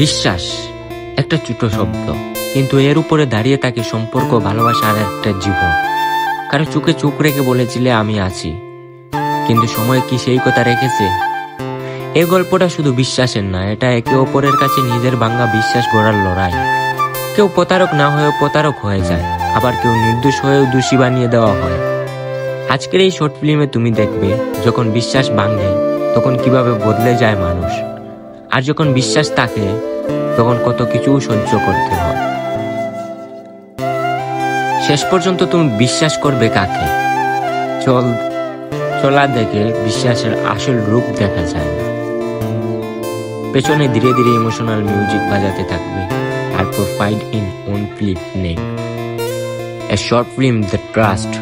বিশ্বাস একটা ছোট শব্দ, কিন্তু এর উপরে দাঁড়িয়ে থাকে সম্পর্ক, ভালোবাসা আর একটা জীবন। কারো চোখে চোখ রেখে বলেছিলে আমি আছি, কিন্তু সময় কি সেই কথা রেখেছে? এই গল্পটা শুধু বিশ্বাসের না, এটা একে অপরের কাছে নিজের ভাঙা বিশ্বাস গড়ার লড়াই। কেউ প্রতারক না হয়েও প্রতারক হয়ে যায়, আবার কেউ নির্দোষ হয়েও দোষী বানিয়ে দেওয়া হয়। আজকের এই শর্ট ফিল্মে তুমি দেখবে যখন বিশ্বাস ভাঙে তখন কিভাবে বদলে যায় মানুষ, আর যখন বিশ্বাস থাকে তখন কত কিছু সহ্য করতে হয়। শেষ পর্যন্ত তুমি বিশ্বাস করবে কাকে? চলা দেখে বিশ্বাসের আসল রূপ দেখা যায় না। পেছনে ধীরে ধীরে ইমোশনাল মিউজিক বাজাতে থাকবে, তারপর fight in on film name, a short film that trust